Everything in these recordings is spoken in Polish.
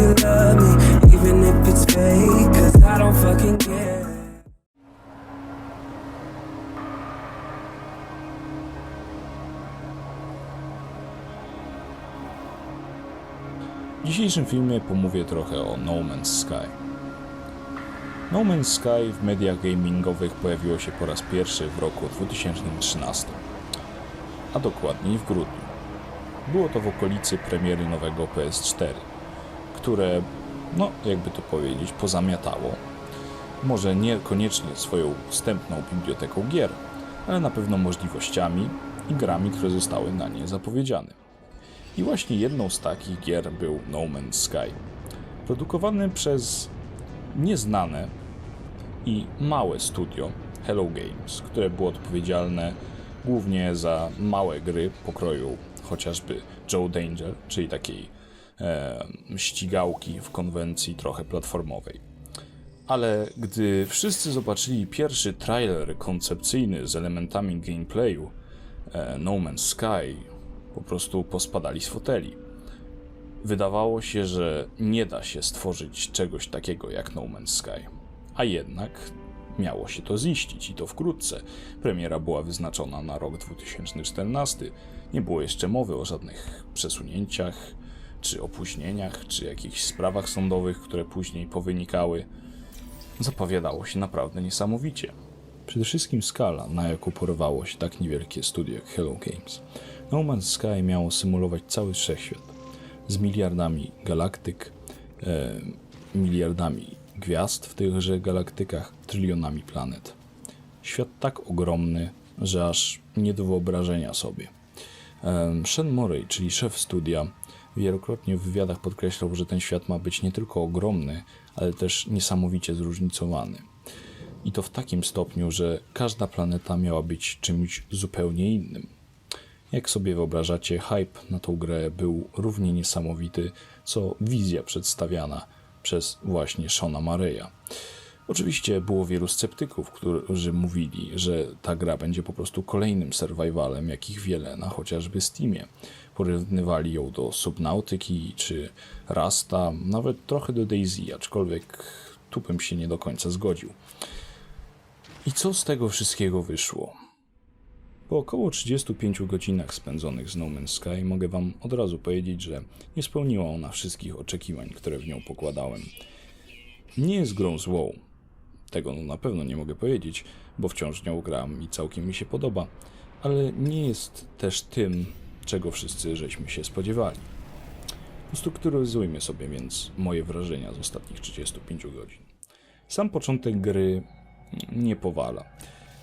you love me, even if it's fake, 'cause I don't fucking care. W dzisiejszym filmie pomówię trochę o No Man's Sky. No Man's Sky w mediach gamingowych pojawiło się po raz pierwszy w roku 2013, a dokładniej w grudniu. Było to w okolicy premiery nowego PS4, które, jakby to powiedzieć, pozamiatało. Może niekoniecznie swoją wstępną biblioteką gier, ale na pewno możliwościami i grami, które zostały na nie zapowiedziane. I właśnie jedną z takich gier był No Man's Sky, produkowany przez nieznane i małe studio Hello Games, które było odpowiedzialne głównie za małe gry pokroju chociażby Joe Danger, czyli takiej ścigałki w konwencji trochę platformowej. Ale gdy wszyscy zobaczyli pierwszy trailer koncepcyjny z elementami gameplayu No Man's Sky, po prostu pospadali z foteli. Wydawało się, że nie da się stworzyć czegoś takiego jak No Man's Sky. A jednak miało się to ziścić i to wkrótce. Premiera była wyznaczona na rok 2014. Nie było jeszcze mowy o żadnych przesunięciach, czy opóźnieniach, czy jakichś sprawach sądowych, które później powynikały. Zapowiadało się naprawdę niesamowicie. Przede wszystkim skala, na jaką porwało się tak niewielkie studio jak Hello Games. No Man's Sky miało symulować cały wszechświat z miliardami galaktyk, miliardami gwiazd w tychże galaktykach, trylionami planet. Świat tak ogromny, że aż nie do wyobrażenia sobie. Sean Murray, czyli szef studia, wielokrotnie w wywiadach podkreślał, że ten świat ma być nie tylko ogromny, ale też niesamowicie zróżnicowany. I to w takim stopniu, że każda planeta miała być czymś zupełnie innym. Jak sobie wyobrażacie, hype na tą grę był równie niesamowity, co wizja przedstawiana przez właśnie Seana Murraya. Oczywiście było wielu sceptyków, którzy mówili, że ta gra będzie po prostu kolejnym survivalem, jakich wiele na chociażby Steamie. Porównywali ją do Subnautyki czy Rasta, nawet trochę do DayZ, aczkolwiek tu bym się nie do końca zgodził. I co z tego wszystkiego wyszło? Po około 35 godzinach spędzonych z No Man's Sky mogę wam od razu powiedzieć, że nie spełniła ona wszystkich oczekiwań, które w nią pokładałem. Nie jest grą złą. Tego na pewno nie mogę powiedzieć, bo wciąż nią gram i całkiem mi się podoba, ale nie jest też tym, czego wszyscy żeśmy się spodziewali. Ustrukturyzujmy sobie więc moje wrażenia z ostatnich 35 godzin. Sam początek gry nie powala.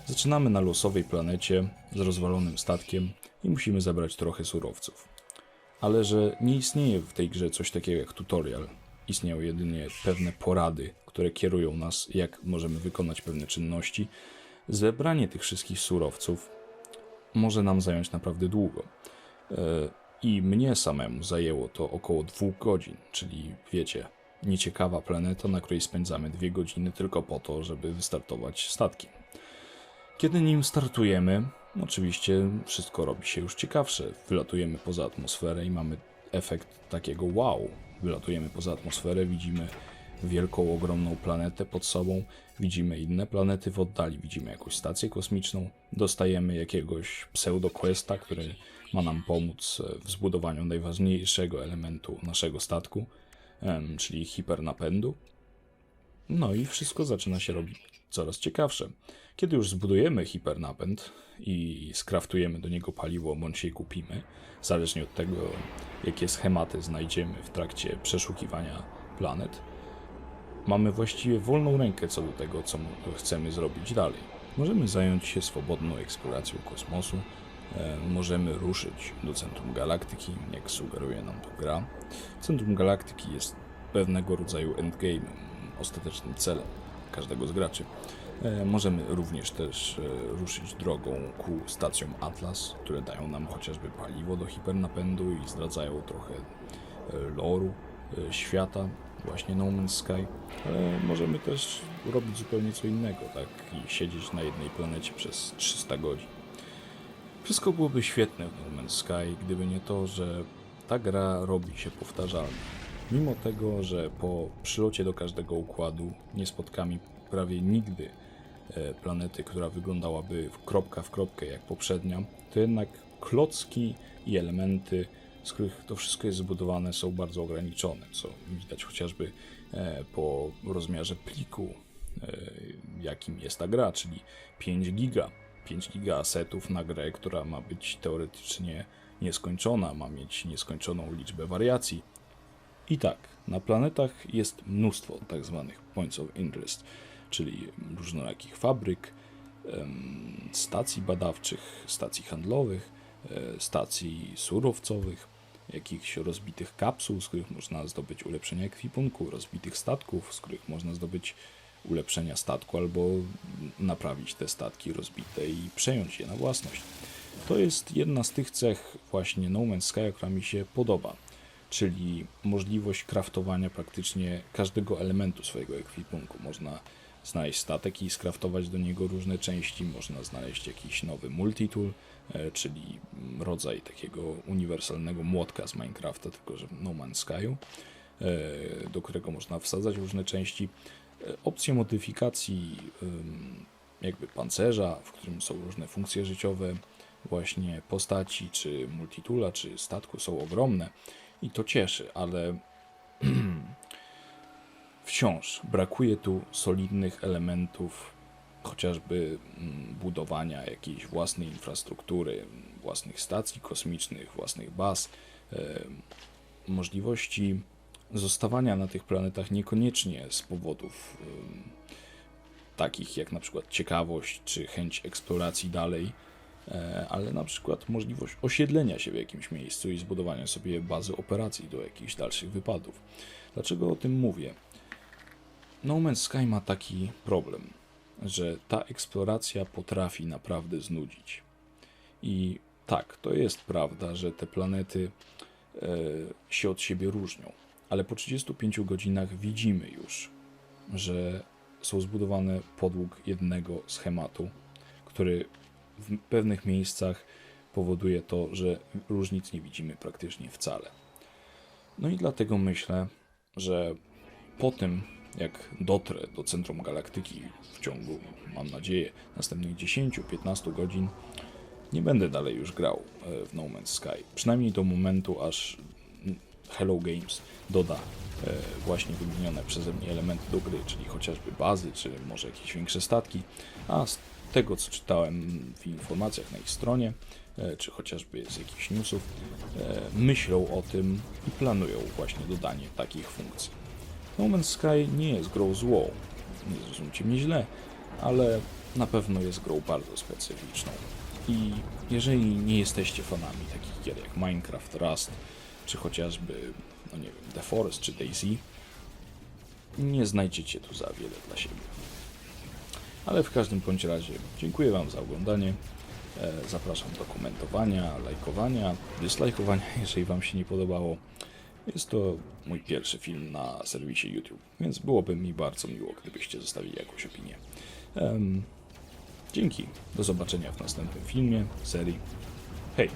Zaczynamy na losowej planecie z rozwalonym statkiem i musimy zebrać trochę surowców. Ale że nie istnieje w tej grze coś takiego jak tutorial, istnieją jedynie pewne porady, które kierują nas, jak możemy wykonać pewne czynności. Zebranie tych wszystkich surowców może nam zająć naprawdę długo. I mnie samemu zajęło to około 2 godzin, czyli wiecie, nieciekawa planeta, na której spędzamy 2 godziny tylko po to, żeby wystartować statkiem. Kiedy nim startujemy, oczywiście wszystko robi się już ciekawsze. Wylatujemy poza atmosferę i mamy efekt takiego wow. Wylatujemy poza atmosferę, widzimy wielką, ogromną planetę pod sobą, widzimy inne planety w oddali, widzimy jakąś stację kosmiczną, dostajemy jakiegoś pseudo-questa, który ma nam pomóc w zbudowaniu najważniejszego elementu naszego statku, czyli hipernapędu. No i wszystko zaczyna się robić coraz ciekawsze. Kiedy już zbudujemy hipernapęd i skraftujemy do niego paliwo, bądź je kupimy, zależnie od tego, jakie schematy znajdziemy w trakcie przeszukiwania planet, mamy właściwie wolną rękę co do tego, co chcemy zrobić dalej. Możemy zająć się swobodną eksploracją kosmosu, możemy ruszyć do centrum galaktyki, jak sugeruje nam to gra. Centrum galaktyki jest pewnego rodzaju endgame, ostatecznym celem każdego z graczy. Możemy również też ruszyć drogą ku stacjom Atlas, które dają nam chociażby paliwo do hipernapędu i zdradzają trochę lore'u świata, właśnie No Man's Sky, ale możemy też robić zupełnie co innego, tak, i siedzieć na jednej planecie przez 300 godzin. Wszystko byłoby świetne w No Man's Sky, gdyby nie to, że ta gra robi się powtarzalna. Mimo tego, że po przylocie do każdego układu nie spotkamy prawie nigdy planety, która wyglądałaby kropka w kropkę jak poprzednia, to jednak klocki i elementy, z których to wszystko jest zbudowane, są bardzo ograniczone, co widać chociażby po rozmiarze pliku, jakim jest ta gra, czyli 5 giga. 5 giga asetów na grę, która ma być teoretycznie nieskończona, ma mieć nieskończoną liczbę wariacji. I tak, na planetach jest mnóstwo tak zwanych points of interest, czyli różnorakich fabryk, stacji badawczych, stacji handlowych, stacji surowcowych, jakichś rozbitych kapsuł, z których można zdobyć ulepszenia ekwipunku, rozbitych statków, z których można zdobyć ulepszenia statku albo naprawić te statki rozbite i przejąć je na własność. To jest jedna z tych cech właśnie No Man's Sky, która mi się podoba, czyli możliwość kraftowania praktycznie każdego elementu swojego ekwipunku. Można znaleźć statek i skraftować do niego różne części, można znaleźć jakiś nowy multitool, czyli rodzaj takiego uniwersalnego młotka z Minecrafta, tylko że w No Man's Sky'u, do którego można wsadzać różne części. Opcje modyfikacji jakby pancerza, w którym są różne funkcje życiowe właśnie postaci, czy multitoola, czy statku są ogromne i to cieszy, ale wciąż brakuje tu solidnych elementów, chociażby budowania jakiejś własnej infrastruktury, własnych stacji kosmicznych, własnych baz, możliwości zostawania na tych planetach niekoniecznie z powodów takich jak na przykład ciekawość czy chęć eksploracji dalej, ale na przykład możliwość osiedlenia się w jakimś miejscu i zbudowania sobie bazy operacji do jakichś dalszych wypadów. Dlaczego o tym mówię? No Man's Sky ma taki problem, że ta eksploracja potrafi naprawdę znudzić. I tak, to jest prawda, że te planety się od siebie różnią, ale po 35 godzinach widzimy już, że są zbudowane podług jednego schematu, który w pewnych miejscach powoduje to, że różnic nie widzimy praktycznie wcale. No i dlatego myślę, że po tym, jak dotrę do centrum galaktyki w ciągu, mam nadzieję, następnych 10-15 godzin, nie będę dalej już grał w No Man's Sky. Przynajmniej do momentu, aż Hello Games doda właśnie wymienione przeze mnie elementy do gry, czyli chociażby bazy, czy może jakieś większe statki, a z tego, co czytałem w informacjach na ich stronie, czy chociażby z jakichś newsów, myślą o tym i planują właśnie dodanie takich funkcji. No Man's Sky nie jest grą złą, nie zrozumcie mnie źle, ale na pewno jest grą bardzo specyficzną. I jeżeli nie jesteście fanami takich gier jak Minecraft, Rust, czy chociażby, no nie wiem, The Forest czy DayZ, nie znajdziecie tu za wiele dla siebie. Ale w każdym bądź razie dziękuję Wam za oglądanie. Zapraszam do komentowania, lajkowania, dyslajkowania, jeżeli Wam się nie podobało. Jest to mój pierwszy film na serwisie YouTube, więc byłoby mi bardzo miło, gdybyście zostawili jakąś opinię. Dzięki. Do zobaczenia w następnym filmie, serii. Hej!